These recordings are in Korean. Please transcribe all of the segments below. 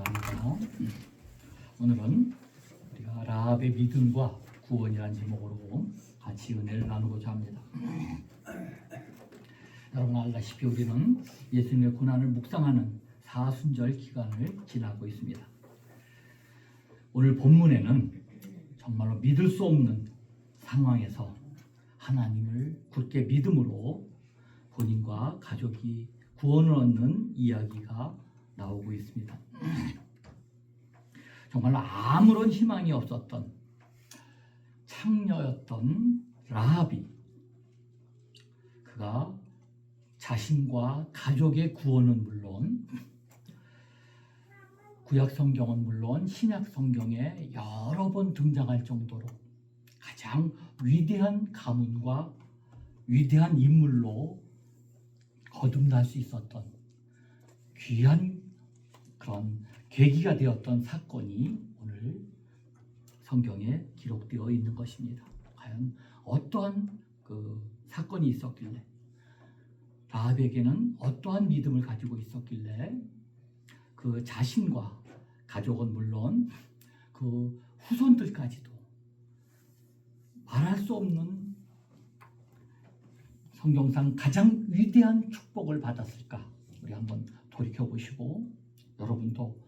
감사합니다. 오늘은 우리가 라합의 믿음과 구원이라는 제목으로 같이 은혜를 나누고자 합니다. 여러분 알다시피 우리는 예수님의 고난을 묵상하는 사순절 기간을 지나고 있습니다. 오늘 본문에는 정말로 믿을 수 없는 상황에서 하나님을 굳게 믿음으로 본인과 가족이 구원을 얻는 이야기가 나오고 있습니다. 정말로 아무런 희망이 없었던 창녀였던 라합이 그가 자신과 가족의 구원은 물론 구약 성경은 물론 신약 성경에 여러 번 등장할 정도로 가장 위대한 가문과 위대한 인물로 거듭날 수 있었던 귀한 그런 계기가 되었던 사건이 오늘 성경에 기록되어 있는 것입니다. 과연 어떠한 그 사건이 있었길래 라합에게는 어떠한 믿음을 가지고 있었길래 그 자신과 가족은 물론 그 후손들까지도 말할 수 없는 성경상 가장 위대한 축복을 받았을까? 우리 한번 돌이켜보시고 여러분도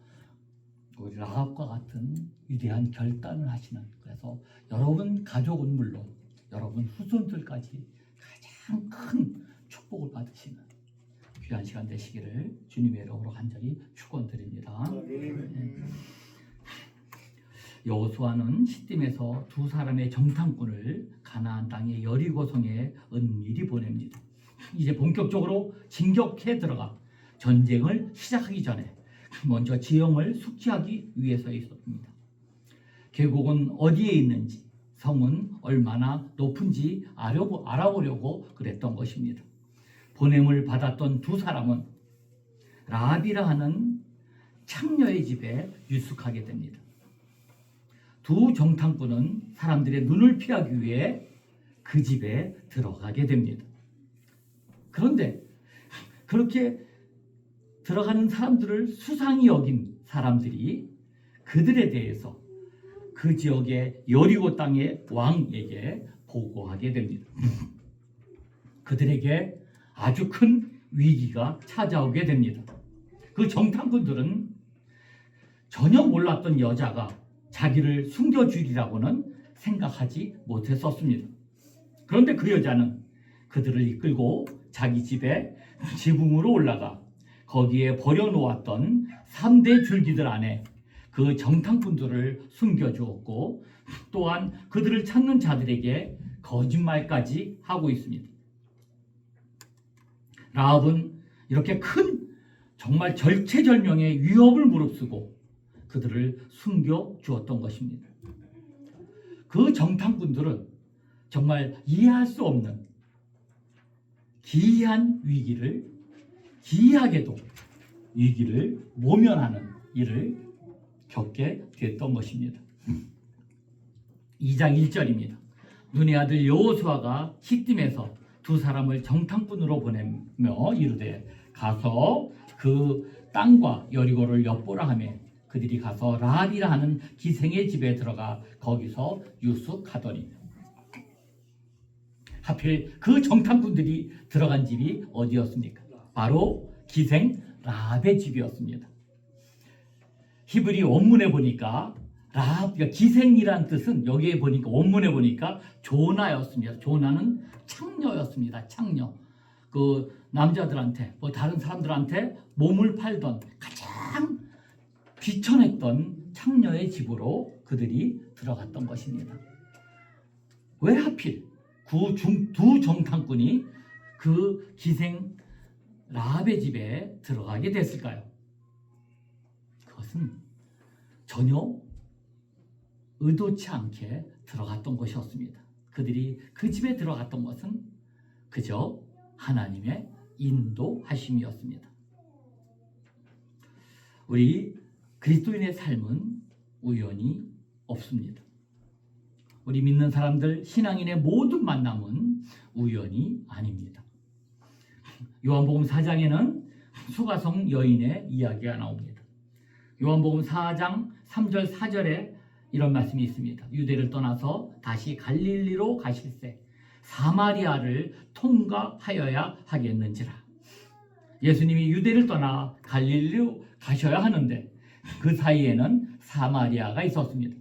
우리 라합과 같은 위대한 결단을 하시는, 그래서 여러분 가족은 물론 여러분 후손들까지 가장 큰 축복을 받으시는 귀한 시간 되시기를 주님의 이름으로 간절히 축원드립니다. 여호수아는 시딤에서 두 사람의 정탐꾼을 가나안 땅의 여리고성에 은밀히 보냅니다. 이제 본격적으로 진격해 들어가 전쟁을 시작하기 전에 먼저 지형을 숙지하기 위해서였습니다. 계곡은 어디에 있는지, 성은 얼마나 높은지 알아보려고 그랬던 것입니다. 보냄을 받았던 두 사람은 라합이라 하는 창녀의 집에 유숙하게 됩니다. 두 정탐꾼은 사람들의 눈을 피하기 위해 그 집에 들어가게 됩니다. 그런데 그렇게 들어가는 사람들을 수상히 여긴 사람들이 그들에 대해서 그 지역의 여리고 땅의 왕에게 보고하게 됩니다. 그들에게 아주 큰 위기가 찾아오게 됩니다. 그 정탐꾼들은 전혀 몰랐던 여자가 자기를 숨겨주리라고는 생각하지 못했었습니다. 그런데 그 여자는 그들을 이끌고 자기 집에 지붕으로 올라가 거기에 버려놓았던 3대 줄기들 안에 그 정탐꾼들을 숨겨주었고 또한 그들을 찾는 자들에게 거짓말까지 하고 있습니다. 라합은 이렇게 큰 정말 절체절명의 위협을 무릅쓰고 그들을 숨겨주었던 것입니다. 그 정탐꾼들은 정말 이해할 수 없는 기이하게도 위기를 모면하는 일을 겪게 됐던 것입니다. 2장 1절입니다. 눈의 아들 여호수아가 시딤에서 두 사람을 정탐꾼으로 보내며 이르되 가서 그 땅과 여리고를 엿보라 하며 그들이 가서 라합이라 하는 기생의 집에 들어가 거기서 유숙하더니, 하필 그 정탐꾼들이 들어간 집이 어디였습니까? 바로 기생 라합의 집이었습니다. 히브리 원문에 보니까 라합, 그러니까 기생이란 뜻은 여기에 보니까 원문에 보니까 조나였습니다. 조나는 창녀였습니다. 창녀. 그 남자들한테 뭐 다른 사람들한테 몸을 팔던 가장 비천했던 창녀의 집으로 그들이 들어갔던 것입니다. 왜 하필 두 정탐꾼이 그 기생 라합의 집에 들어가게 됐을까요? 그것은 전혀 의도치 않게 들어갔던 것이었습니다. 그들이 그 집에 들어갔던 것은 그저 하나님의 인도하심이었습니다. 우리 그리스도인의 삶은 우연이 없습니다. 우리 믿는 사람들, 신앙인의 모든 만남은 우연이 아닙니다. 요한복음 4장에는 수가성 여인의 이야기가 나옵니다. 요한복음 4장 3절 4절에 이런 말씀이 있습니다. 유대를 떠나서 다시 갈릴리로 가실새 사마리아를 통과하여야 하겠는지라. 예수님이 유대를 떠나 갈릴리로 가셔야 하는데 그 사이에는 사마리아가 있었습니다.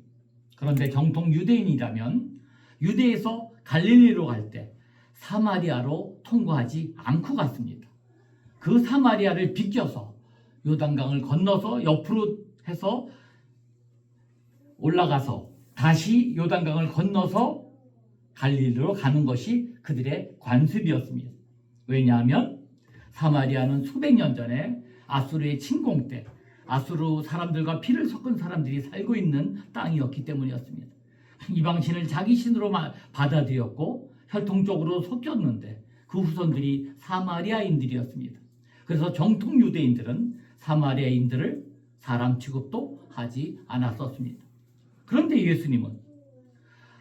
그런데 정통 유대인이라면 유대에서 갈릴리로 갈 때 사마리아로 통과하지 않고 갔습니다. 그 사마리아를 비껴서 요단강을 건너서 옆으로 해서 올라가서 다시 요단강을 건너서 갈릴리로 가는 것이 그들의 관습이었습니다. 왜냐하면 사마리아는 수백 년 전에 아수르의 침공 때 아수르 사람들과 피를 섞은 사람들이 살고 있는 땅이었기 때문이었습니다. 이방신을 자기 신으로 받아들였고 혈통적으로 섞였는데 그 후손들이 사마리아인들이었습니다. 그래서 정통 유대인들은 사마리아인들을 사람 취급도 하지 않았었습니다. 그런데 예수님은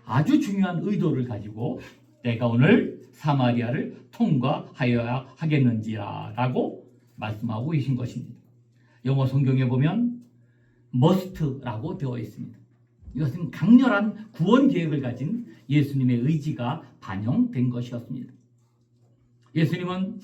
아주 중요한 의도를 가지고 내가 오늘 사마리아를 통과하여야 하겠는지라고 말씀하고 계신 것입니다. 영어 성경에 보면 must라고 되어 있습니다. 이것은 강렬한 구원 계획을 가진 예수님의 의지가 반영된 것이었습니다. 예수님은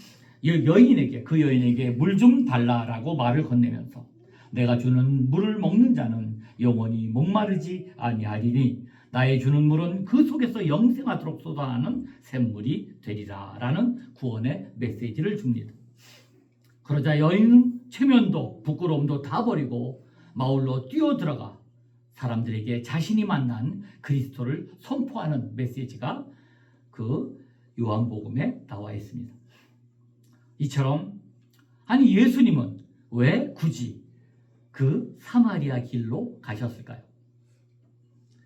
그 여인에게 물 좀 달라라고 말을 건네면서 내가 주는 물을 먹는 자는 영원히 목마르지 아니하리니 나의 주는 물은 그 속에서 영생하도록 쏟아나는 샘물이 되리라 라는 구원의 메시지를 줍니다. 그러자 여인은 체면도 부끄러움도 다 버리고 마을로 뛰어들어가 사람들에게 자신이 만난 그리스도를 선포하는 메시지가 그 요한복음에 나와 있습니다. 이처럼 아니 예수님은 왜 굳이 그 사마리아 길로 가셨을까요?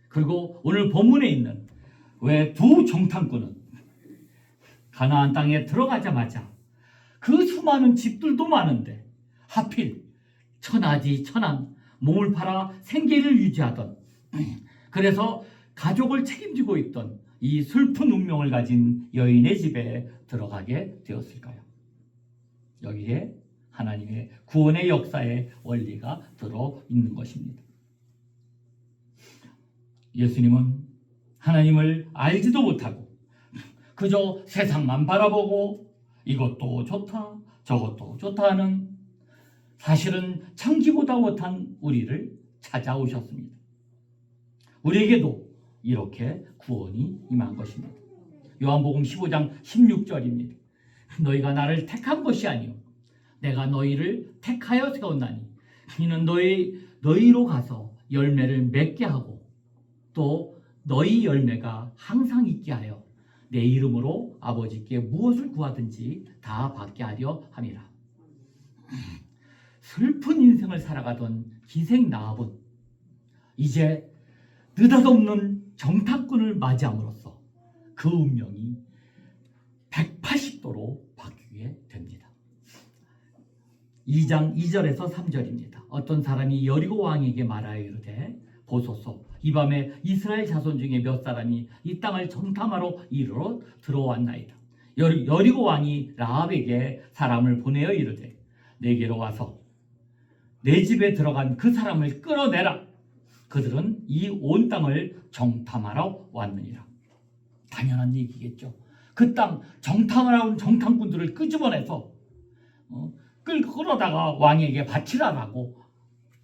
그리고 오늘 본문에 있는 왜 두 정탐꾼은 가나안 땅에 들어가자마자 그 수많은 집들도 많은데 하필 천하지 천한 몸을 팔아 생계를 유지하던 그래서 가족을 책임지고 있던 이 슬픈 운명을 가진 여인의 집에 들어가게 되었을까요? 여기에 하나님의 구원의 역사의 원리가 들어있는 것입니다. 예수님은 하나님을 알지도 못하고 그저 세상만 바라보고 이것도 좋다 저것도 좋다 하는 사실은 창기보다 못한 우리를 찾아오셨습니다. 우리에게도 이렇게 구원이 임한 것입니다. 요한복음 15장 16절입니다. 너희가 나를 택한 것이 아니요 내가 너희를 택하여 세웠나니 이는 너희로 가서 열매를 맺게 하고 또 너희 열매가 항상 있게 하여 내 이름으로 아버지께 무엇을 구하든지 다 받게 하려 함이라. 슬픈 인생을 살아가던 기생 라합은 이제 느닷없는 정탐꾼을 맞이함으로써 그 운명이 180도로 바뀌게 됩니다. 2장 2절에서 3절입니다. 어떤 사람이 여리고 왕에게 말하여 이르되 보소서 이 밤에 이스라엘 자손 중에 몇 사람이 이 땅을 정탐하러 이르러 들어왔나이다. 여리고 왕이 라합에게 사람을 보내어 이르되 내게로 와서 내 집에 들어간 그 사람을 끌어내라. 그들은 이 온 땅을 정탐하러 왔느니라. 당연한 얘기겠죠. 그 땅 정탐하러 온 정탐꾼들을 끄집어내서 끌어다가 왕에게 바치라라고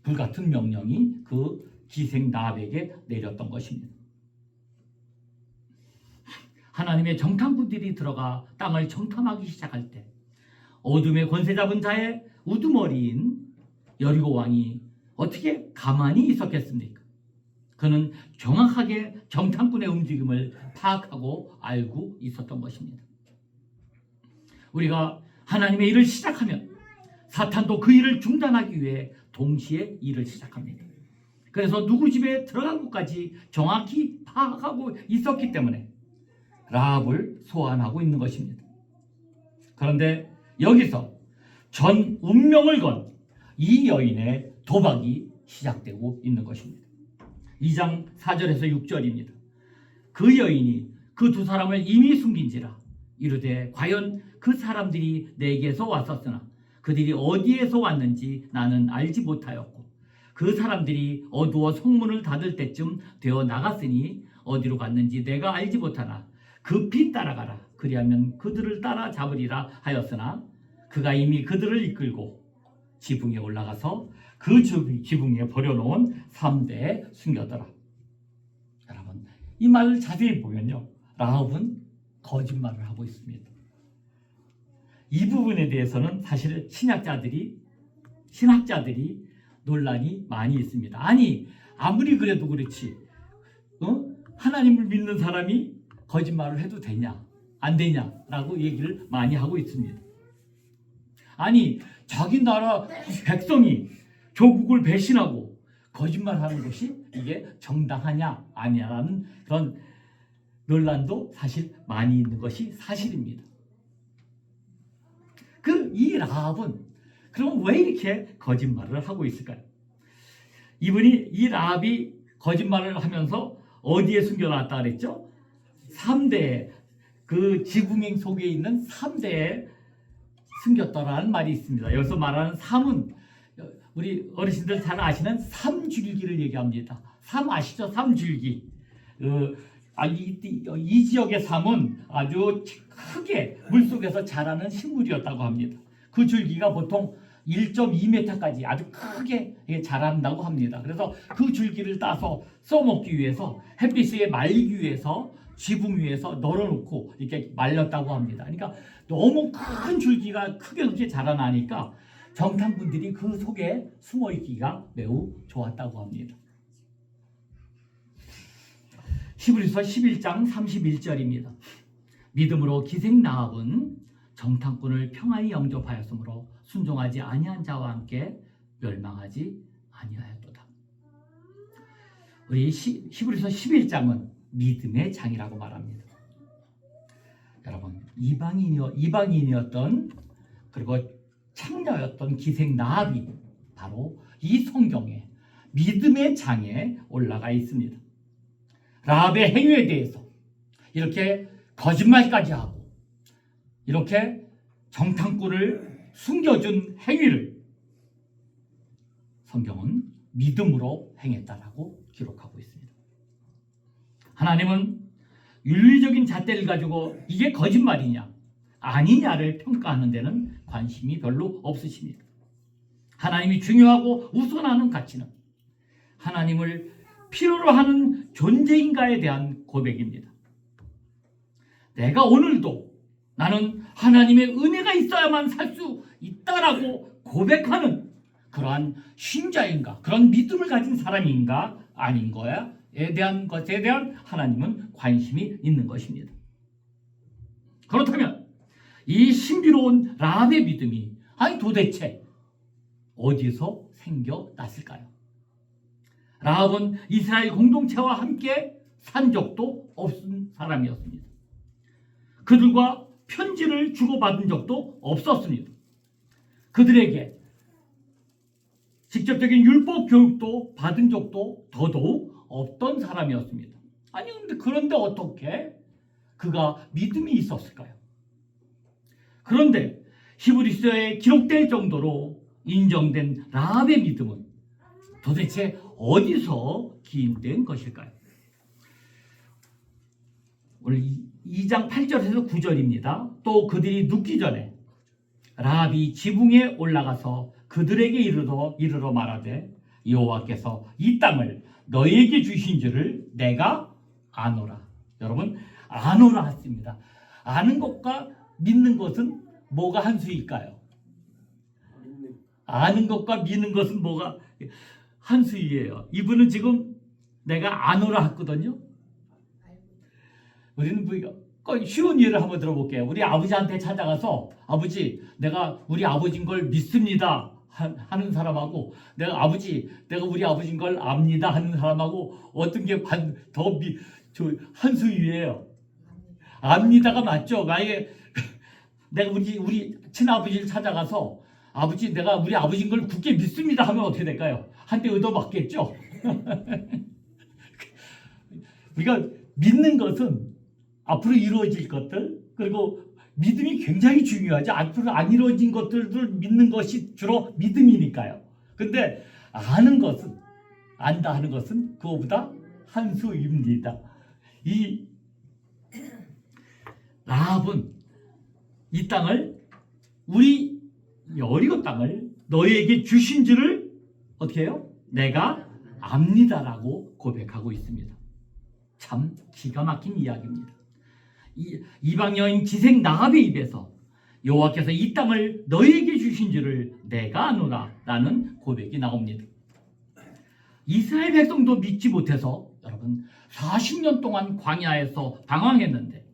불같은 명령이 그 기생 라합에게 내렸던 것입니다. 하나님의 정탐꾼들이 들어가 땅을 정탐하기 시작할 때 어둠의 권세 잡은 자의 우두머리인 여리고 왕이 어떻게 가만히 있었겠습니까? 그는 정확하게 정탐꾼의 움직임을 파악하고 알고 있었던 것입니다. 우리가 하나님의 일을 시작하면 사탄도 그 일을 중단하기 위해 동시에 일을 시작합니다. 그래서 누구 집에 들어간 것까지 정확히 파악하고 있었기 때문에 라합을 소환하고 있는 것입니다. 그런데 여기서 전 운명을 건 이 여인의 도박이 시작되고 있는 것입니다. 2장 4절에서 6절입니다. 그 여인이 그 두 사람을 이미 숨긴지라 이르되 과연 그 사람들이 내게서 왔었으나 그들이 어디에서 왔는지 나는 알지 못하였고 그 사람들이 어두워 성문을 닫을 때쯤 되어 나갔으니 어디로 갔는지 내가 알지 못하나 급히 따라가라. 그리하면 그들을 따라잡으리라 하였으나 그가 이미 그들을 이끌고 지붕에 올라가서 그 지붕에 버려놓은 3대에 숨겼더라. 여러분, 이 말을 자세히 보면요, 라합은 거짓말을 하고 있습니다. 이 부분에 대해서는 사실 신학자들이 논란이 많이 있습니다. 아니, 아무리 그래도 그렇지, 하나님을 믿는 사람이 거짓말을 해도 되냐, 안 되냐라고 얘기를 많이 하고 있습니다. 아니, 자기 나라 백성이 조국을 배신하고 거짓말하는 것이 이게 정당하냐 아니냐라는 그런 논란도 사실 많이 있는 것이 사실입니다. 이 라합은 그럼 왜 이렇게 거짓말을 하고 있을까요? 이 라합이 거짓말을 하면서 어디에 숨겨놨다 그랬죠? 3대에, 그 지붕행 속에 있는 3대에 숨겼다라는 말이 있습니다. 여기서 말하는 삼은 우리 어르신들 잘 아시는 삼줄기를 얘기합니다. 삼 아시죠? 삼줄기. 이 지역의 삼은 아주 크게 물속에서 자라는 식물이었다고 합니다. 그 줄기가 보통 1.2m까지 아주 크게 자란다고 합니다. 그래서 그 줄기를 따서 써먹기 위해서, 햇빛에 말리기 위해서 지붕 위에서 널어놓고 이렇게 말렸다고 합니다. 그러니까 너무 큰 줄기가 크게 자라나니까 정탐꾼들이 그 속에 숨어있기가 매우 좋았다고 합니다. 히브리서 11장 31절입니다. 믿음으로 기생 라합은 정탐꾼을 평안히 영접하였으므로 순종하지 아니한 자와 함께 멸망하지 아니하였도다. 우리 히브리서 11장은 믿음의 장이라고 말합니다. 여러분, 이방인이었던 그리고 창녀였던 기생 라합이 바로 이 성경에 믿음의 장에 올라가 있습니다. 라합의 행위에 대해서 이렇게 거짓말까지 하고 이렇게 정탐꾼을 숨겨준 행위를 성경은 믿음으로 행했다라고 기록하고 있습니다. 하나님은 윤리적인 잣대를 가지고 이게 거짓말이냐 아니냐를 평가하는 데는 관심이 별로 없으십니다. 하나님이 중요하고 우선하는 가치는 하나님을 필요로 하는 존재인가에 대한 고백입니다. 내가 오늘도 나는 하나님의 은혜가 있어야만 살 수 있다라고 고백하는 그러한 신자인가, 그런 믿음을 가진 사람인가 아닌 거야에 대한 것에 대한 하나님은 관심이 있는 것입니다. 그렇다면 이 신비로운 라합의 믿음이 도대체 어디서 생겨났을까요? 라합은 이스라엘 공동체와 함께 산 적도 없은 사람이었습니다. 그들과 편지를 주고받은 적도 없었습니다. 그들에게 직접적인 율법 교육도 받은 적도 더더욱 없던 사람이었습니다. 그런데 어떻게 그가 믿음이 있었을까요? 그런데 히브리서에 기록될 정도로 인정된 라합의 믿음은 도대체 어디서 기인된 것일까요? 오늘 2장 8절에서 9절입니다. 또 그들이 눕기 전에 라합이 지붕에 올라가서 그들에게 이르러 말하되 여호와께서 이 땅을 너에게 주신 줄을 내가 아노라. 여러분, 아노라 했습니다. 아는 것과 믿는 것은 뭐가 한 수일까요? 아는 것과 믿는 것은 뭐가 한 수이에요. 이분은 지금 내가 아노라 했거든요. 우리는 쉬운 예를 한번 들어볼게요. 우리 아버지한테 찾아가서 아버지, 내가 우리 아버지인 걸 믿습니다 하는 사람하고 내가 우리 아버지인 걸 압니다 하는 사람하고 어떤 게 더 한 수위예요? 압니다가 맞죠? 만약에 내가 우리 친아버지를 찾아가서 아버지, 내가 우리 아버지인 걸 굳게 믿습니다 하면 어떻게 될까요? 한 대 얻어맞겠죠? 우리가 믿는 것은 앞으로 이루어질 것들, 그리고 믿음이 굉장히 중요하죠. 앞으로 안 이루어진 것들을 믿는 것이 주로 믿음이니까요. 근데 안다 하는 것은 그거보다 한 수입니다. 이 라합은 이 땅을, 우리 여리고 땅을 너희에게 주신 줄을 어떻게 해요? 내가 압니다라고 고백하고 있습니다. 참 기가 막힌 이야기입니다. 이방 여인 기생 라합의 입에서 여호와께서 이 땅을 너희에게 주신 줄을 내가 아노라 라는 고백이 나옵니다. 이스라엘 백성도 믿지 못해서 여러분 40년 동안 광야에서 방황했는데,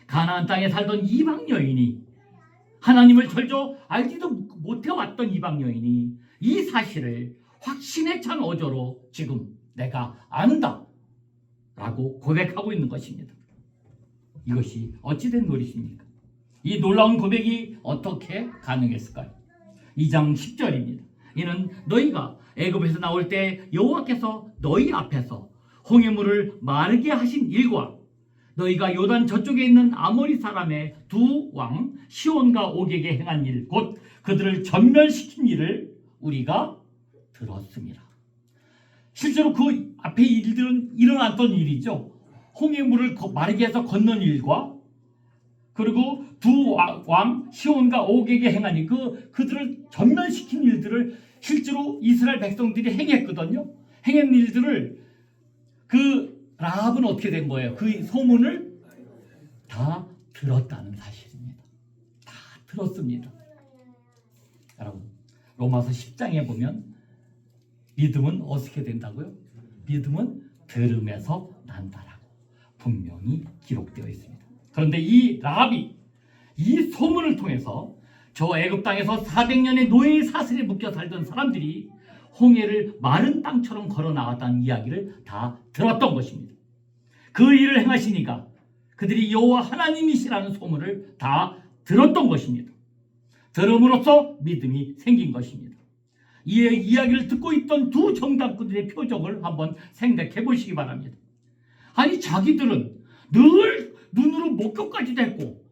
가나안 땅에 살던 이방 여인이, 하나님을 절저 알지도 못해왔던 이방 여인이 이 사실을 확신에 찬 어조로 지금 내가 안다 라고 고백하고 있는 것입니다. 이것이 어찌된 노릇입니까? 이 놀라운 고백이 어떻게 가능했을까요? 2장 10절입니다. 이는 너희가 애굽에서 나올 때 여호와께서 너희 앞에서 홍해물을 마르게 하신 일과 너희가 요단 저쪽에 있는 아모리 사람의 두 왕 시온과 오게게 행한 일, 곧 그들을 전멸시킨 일을 우리가 들었습니다. 실제로 그 앞에 일들은 일어났던 일이죠. 홍해물을 마르게 해서 건넌 일과, 그리고 두 왕 시온과 오게게 행한 일, 그들을 전멸시킨 일들을 실제로 이스라엘 백성들이 행했거든요. 행한 일들을 라합은 어떻게 된 거예요? 그 소문을 다 들었다는 사실입니다. 다 들었습니다. 여러분, 로마서 10장에 보면 믿음은 어떻게 된다고요? 믿음은 들음에서 난다라고 분명히 기록되어 있습니다. 그런데 이 라합이 이 소문을 통해서 저 애굽 땅에서 400년의 노예의 사슬에 묶여 살던 사람들이 홍해를 마른 땅처럼 걸어 나갔다는 이야기를 다 들었던 것입니다. 그 일을 행하시니까 그들이 여호와 하나님이시라는 소문을 다 들었던 것입니다. 들음으로써 믿음이 생긴 것입니다. 이 이야기를 듣고 있던 두 정탐꾼들의 표정을 한번 생각해 보시기 바랍니다. 아니, 자기들은 늘 눈으로 목격까지도 했고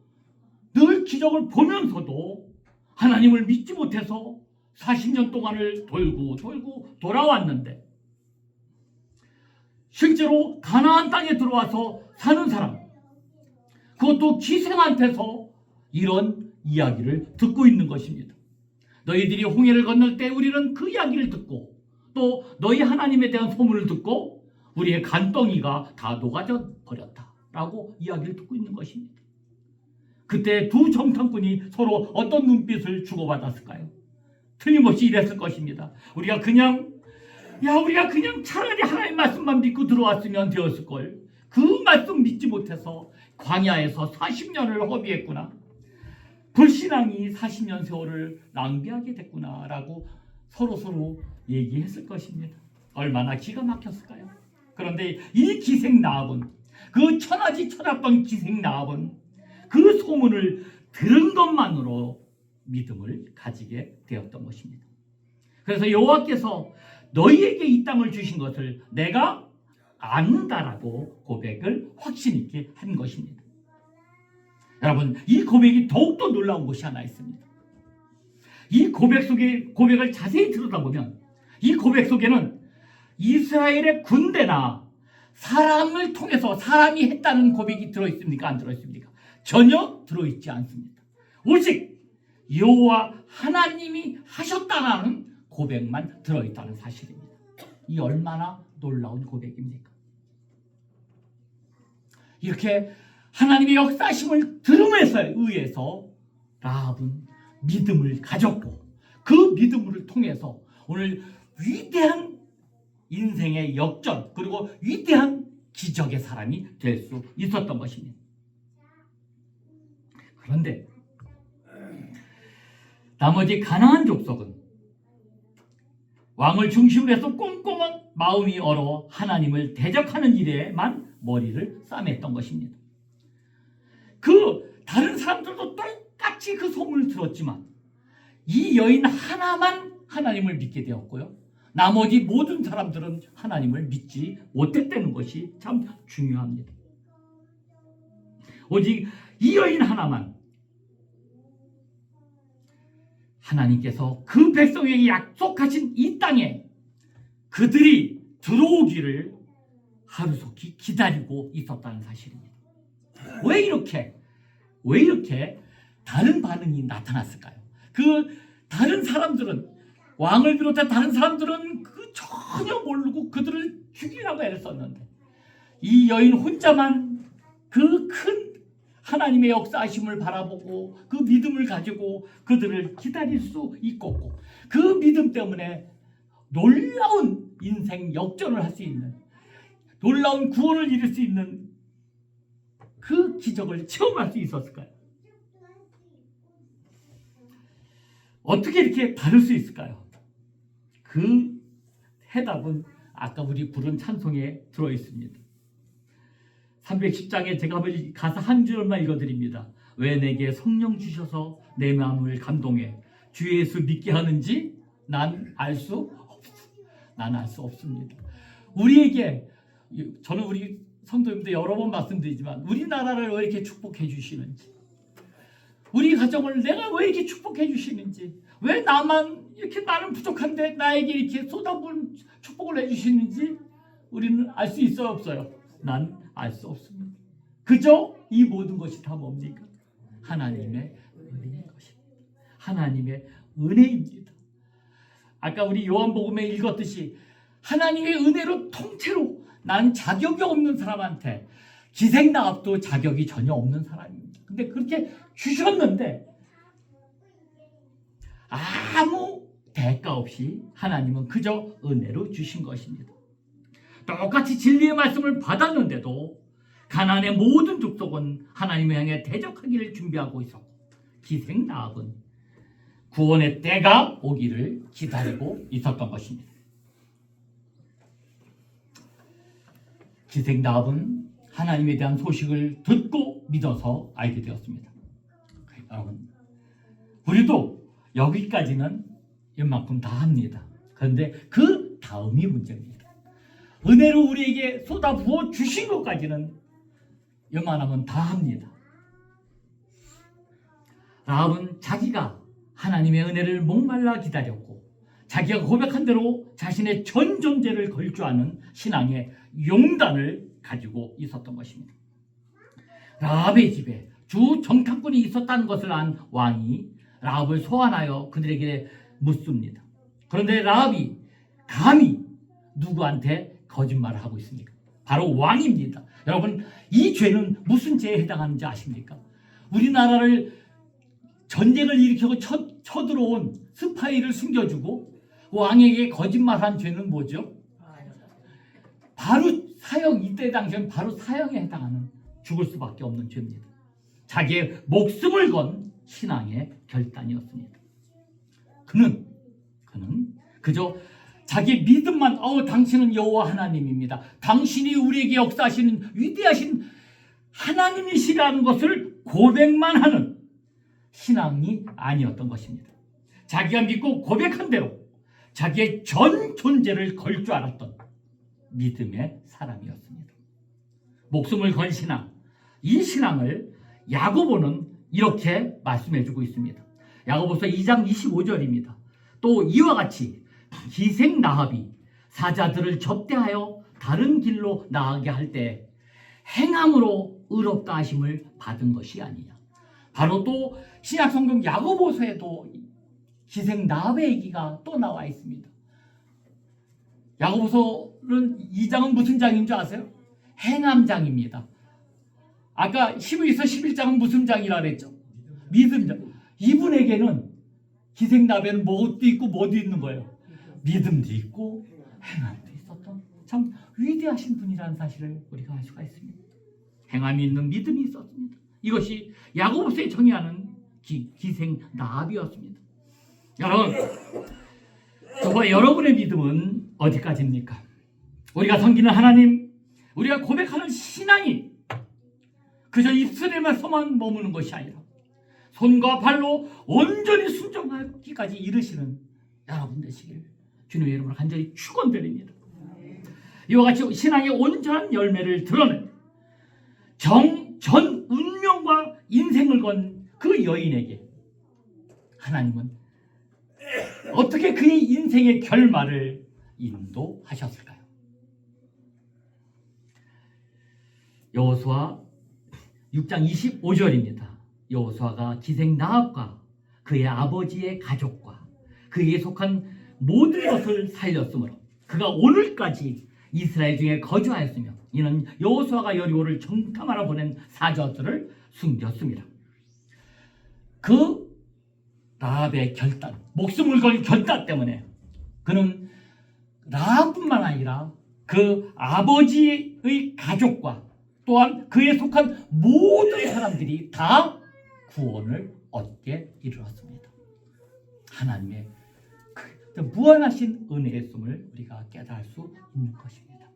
늘 기적을 보면서도 하나님을 믿지 못해서 40년 동안을 돌고 돌아왔는데, 실제로 가나안 땅에 들어와서 사는 사람, 그것도 기생한테서 이런 이야기를 듣고 있는 것입니다. 너희들이 홍해를 건널 때 우리는 그 이야기를 듣고, 또 너희 하나님에 대한 소문을 듣고 우리의 간덩이가 다 녹아져 버렸다라고 이야기를 듣고 있는 것입니다. 그때 두 정탐꾼이 서로 어떤 눈빛을 주고받았을까요? 틀림없이 이랬을 것입니다. 우리가 그냥 차라리 하나님 말씀만 믿고 들어왔으면 되었을걸. 그 말씀 믿지 못해서 광야에서 40년을 허비했구나. 불신앙이 40년 세월을 낭비하게 됐구나 라고 서로 얘기했을 것입니다. 얼마나 기가 막혔을까요? 그런데 이 기생 라합은, 그 천하지 천하던 기생 라합은 그 소문을 들은 것만으로 믿음을 가지게 되었던 것입니다. 그래서 여호와께서 너희에게 이 땅을 주신 것을 내가 안다라고 고백을 확신 있게 한 것입니다. 여러분, 이 고백이 더욱더 놀라운 것이 하나 있습니다. 이 고백을 자세히 들여다보면 이 고백 속에는 이스라엘의 군대나 사람을 통해서 사람이 했다는 고백이 들어있습니까? 안 들어있습니까? 전혀 들어있지 않습니다. 오직 여호와 하나님이 하셨다는 고백만 들어있다는 사실입니다. 이 얼마나 놀라운 고백입니까? 이렇게 하나님의 역사심을 들음에 의해서 라합은 믿음을 가졌고, 그 믿음을 통해서 오늘 위대한 인생의 역전, 그리고 위대한 기적의 사람이 될 수 있었던 것입니다. 그런데 나머지 가나안 족속은 왕을 중심으로 해서 꼼꼼한 마음이 얼어 하나님을 대적하는 일에만 머리를 싸맸던 것입니다. 다른 사람들도 똑같이 그 소문을 들었지만 이 여인 하나만 하나님을 믿게 되었고요, 나머지 모든 사람들은 하나님을 믿지 못했다는 것이 참 중요합니다. 오직 이 여인 하나만 하나님께서 그 백성에게 약속하신 이 땅에 그들이 들어오기를 하루속히 기다리고 있었다는 사실입니다. 왜 이렇게 다른 반응이 나타났을까요? 그 다른 사람들은, 왕을 비롯해 다른 사람들은 그 전혀 모르고 그들을 죽이라고 애를 썼는데, 이 여인 혼자만 그 큰 하나님의 역사하심을 바라보고 그 믿음을 가지고 그들을 기다릴 수 있고, 그 믿음 때문에 놀라운 인생 역전을 할 수 있는, 놀라운 구원을 이룰 수 있는 그 기적을 체험할 수 있었을까요? 어떻게 이렇게 다를 수 있을까요? 그 해답은 아까 우리 부른 찬송에 들어있습니다. 310장에 제가 가사 한 줄만 읽어드립니다. 왜 내게 성령 주셔서 내 마음을 감동해 주 예수 믿게 하는지 난 알 수 없습니다. 우리에게, 저는 우리 성도님들 여러 번 말씀드리지만 우리나라를 왜 이렇게 축복해 주시는지, 우리 가정을 내가 왜 이렇게 축복해 주시는지, 왜 나만 이렇게, 나는 부족한데 나에게 이렇게 쏟아부은 축복을 해주시는지 우리는 알 수 있어요, 없어요? 난 알 수 없습니다. 그저 이 모든 것이 다 뭡니까? 하나님의 은혜인 것입니다. 하나님의 은혜입니다. 아까 우리 요한복음에 읽었듯이 하나님의 은혜로 통째로, 나는 자격이 없는 사람한테, 기생나합도 자격이 전혀 없는 사람입니다. 근데 그렇게 주셨는데 아무 대가 없이 하나님은 그저 은혜로 주신 것입니다. 똑같이 진리의 말씀을 받았는데도 가나안의 모든 족속은 하나님을 향해 대적하기를 준비하고 있었고, 기생나합은 구원의 때가 오기를 기다리고 있었던 것입니다. 기생나합은 하나님에 대한 소식을 듣고 믿어서 알게 되었습니다. 여러분, 우리도 여기까지는 이만큼 다 합니다. 그런데 그 다음이 문제입니다. 은혜로 우리에게 쏟아부어 주신 것까지는 웬만하면 다 합니다. 라합은 자기가 하나님의 은혜를 목말라 기다렸고, 자기가 고백한 대로 자신의 전 존재를 걸 줄 아는 신앙의 용단을 가지고 있었던 것입니다. 라합의 집에 주 정탐꾼이 있었다는 것을 안 왕이 라합을 소환하여 그들에게 묻습니다. 그런데 라합이 감히 누구한테 거짓말을 하고 있습니까? 바로 왕입니다. 여러분, 이 죄는 무슨 죄에 해당하는지 아십니까? 우리나라를 전쟁을 일으키고 쳐들어온 스파이를 숨겨주고 왕에게 거짓말한 죄는 뭐죠? 바로 사형, 이때 당시에는 바로 사형에 해당하는, 죽을 수밖에 없는 죄입니다. 자기의 목숨을 건 신앙의 결단이었습니다. 그는 그저 자기 믿음만, 당신은 여호와 하나님입니다, 당신이 우리에게 역사하시는 위대하신 하나님이시라는 것을 고백만 하는 신앙이 아니었던 것입니다. 자기가 믿고 고백한 대로 자기의 전 존재를 걸 줄 알았던 믿음의 사람이었습니다. 목숨을 건 신앙, 이 신앙을 야고보는 이렇게 말씀해주고 있습니다. 야고보서 2장 25절입니다. 또 이와 같이 기생나합이 사자들을 접대하여 다른 길로 나가게 할 때 행함으로 의롭다 하심을 받은 것이 아니냐. 바로 또 신약성경 야고보서에도 기생나합의 얘기가 또 나와 있습니다. 야고보서는 2장은 무슨 장인 줄 아세요? 행함장입니다. 아까 12서 11장은 무슨 장이라 그랬죠? 믿음장. 이분에게는 기생나합에는 뭐도 있고 뭐도 있는 거예요? 믿음도 있고 행함도 있었던 참 위대하신 분이라는 사실을 우리가 알 수가 있습니다. 행함이 있는 믿음이 있었습니다. 이것이 야고보서에 정의하는 기생나합이었습니다. 여러분, 저와 여러분의 믿음은 어디까지입니까? 우리가 섬기는 하나님, 우리가 고백하는 신앙이 그저 입술에서만 머무는 것이 아니라 손과 발로 온전히 순종하기까지 이르시는 여러분 되시길 주님의 이름으로 간절히 축원드립니다. 이와 같이 신앙의 온전한 열매를 드러낸 전 운명과 인생을 건 그 여인에게 하나님은 어떻게 그의 인생의 결말을 인도하셨을까요? 여호수아 6장 25절입니다. 여호수아가 기생 라합과 그의 아버지의 가족과 그에게 속한 모든 것을 살렸으므로 그가 오늘까지 이스라엘 중에 거주하였으며 이는 여호수아가 여리고를 정탐하러 보낸 사자들을 숨겼습니다. 그 라합의 결단, 목숨을 걸 결단 때문에 그는 라합뿐만 아니라 그 아버지의 가족과 또한 그에 속한 모든 사람들이 다 구원을 얻게 이르렀습니다. 하나님의 그 무한하신 은혜의 숨을 우리가 깨달을 수 있는 것입니다.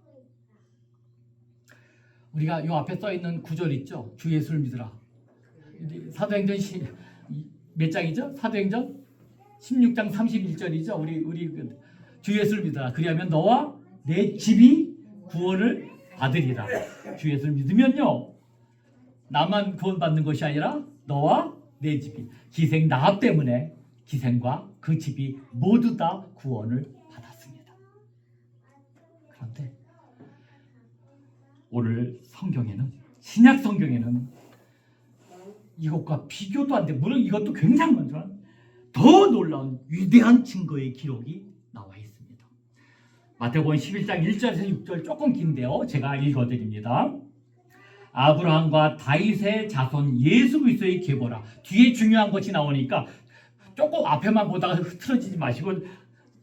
우리가 요 앞에 써 있는 구절 있죠? 주 예수를 믿으라. 사도행전 몇 장이죠? 사도행전 16장 31절이죠. 우리 주 예수를 믿으라. 그리하면 너와 내 집이 구원을 받으리라. 주 예수를 믿으면요, 나만 구원받는 것이 아니라 너와 내 집이, 기생 라합 때문에 기생과 그 집이 모두 다 구원을 받았습니다. 그런데 오늘 성경에는, 신약 성경에는 이것과 비교도 안 돼. 물론 이것도 굉장히 많지만 더 놀라운 위대한 증거의 기록이 나와 있습니다. 마태복음 11장 1절에서 6절 조금 긴데요, 제가 읽어드립니다. 아브라함과 다윗의 자손 예수 그리스도의 계보라. 뒤에 중요한 것이 나오니까 조금 앞에만 보다가 흐트러지지 마시고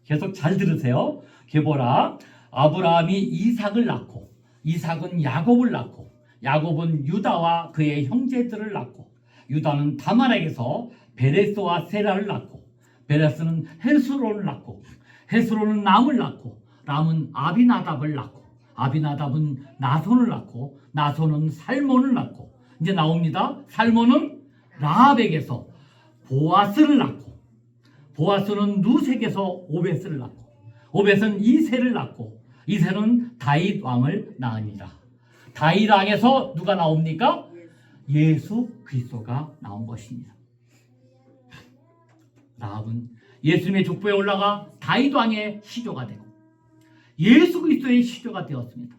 계속 잘 들으세요. 계보라. 아브라함이 이삭을 낳고 이삭은 야곱을 낳고 야곱은 유다와 그의 형제들을 낳고 유다는 다말에게서 베레스와 세라를 낳고 베레스는 헤스론을 낳고 헤스론은 람을 낳고 람은 아비나답을 낳고 아비나답은 나손을 낳고 나손은 살몬을 낳고 이제 나옵니다. 살몬은 라합에게서 보아스를 낳고 보아스는 루색에서 오벳을 낳고 오벳은 이새를 낳고 이새는 다윗 왕을 낳으니라. 다윗 왕에서 누가 나옵니까? 예수 그리스도가 나온 것입니다. 라합은 예수님의 족보에 올라가 다윗 왕의 시조가 되고 예수 그리스도의 시조가 되었습니다.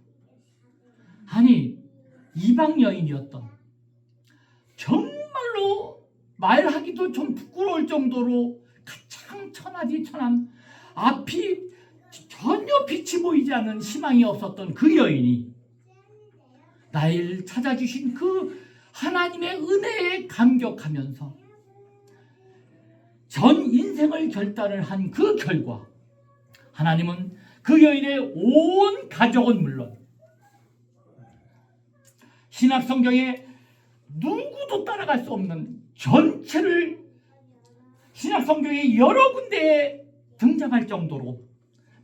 아니, 이방 여인이었던, 정말로 말하기도 좀 부끄러울 정도로 가장 천하디 천한, 앞이 전혀 빛이 보이지 않는 희망이 없었던 그 여인이 나를 찾아주신 그 하나님의 은혜에 감격하면서 전 인생을 결단을 한 그 결과 하나님은 그 여인의 온 가족은 물론 신약 성경에 누구도 따라갈 수 없는 전체를 신약 성경에 여러 군데에 등장할 정도로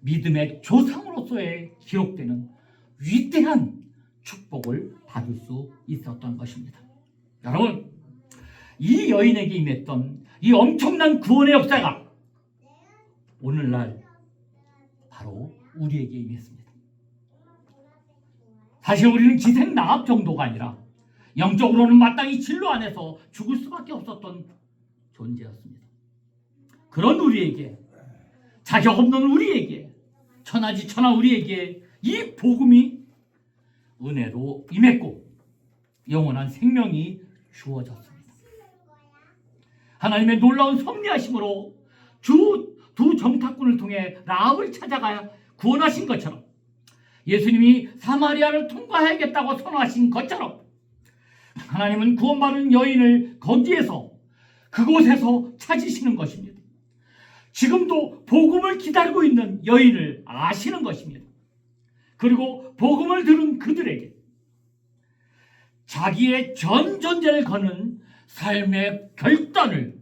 믿음의 조상으로서의 기록되는 위대한 축복을 받을 수 있었던 것입니다. 여러분, 이 여인에게 임했던 이 엄청난 구원의 역사가 오늘날 바로 우리에게 임했습니다. 사실 우리는 기생 라합 정도가 아니라 영적으로는 마땅히 진로 안에서 죽을 수밖에 없었던 존재였습니다. 그런 우리에게, 자격 없는 우리에게, 천하지 천하 우리에게 이 복음이 은혜로 임했고 영원한 생명이 주어졌습니다. 하나님의 놀라운 섭리하심으로 두 정탐꾼을 통해 라합을 찾아가 구원하신 것처럼 예수님이 사마리아를 통과해야겠다고 선언하신 것처럼 하나님은 구원받은 여인을 거기에서 그곳에서 찾으시는 것입니다. 지금도 복음을 기다리고 있는 여인을 아시는 것입니다. 그리고 복음을 들은 그들에게 자기의 전 존재를 거는 삶의 결단을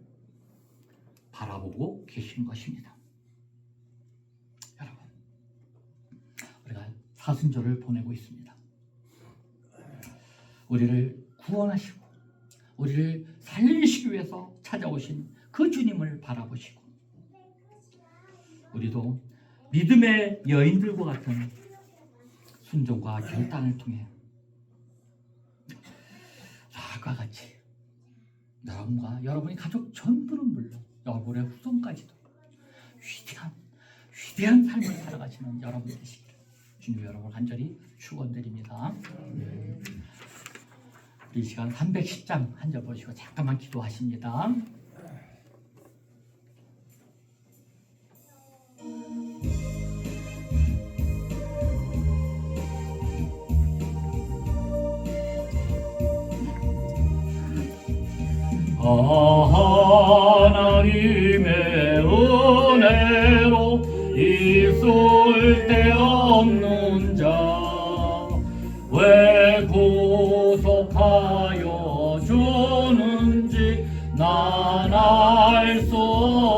바라보고 계시는 것입니다. 여러분, 우리가 사순절을 보내고 있습니다. 우리를 구원하시고 우리를 살리시기 위해서 찾아오신 그 주님을 바라보시고 우리도 믿음의 여인들과 같은 순종과 결단을 통해 라합과 같이 여러분과 여러분의 가족 전부는 물론 여러분의 후손까지도 위대한 삶을 살아가시는 여러분 되시기를 주님 여러분 간절히 축원드립니다. 우리 이 시간 310장 한 절 보시고 잠깐만 기도하십니다. 하나님의 은혜로 있을 데 없는 자 왜 구속하여 주는지 난 알 수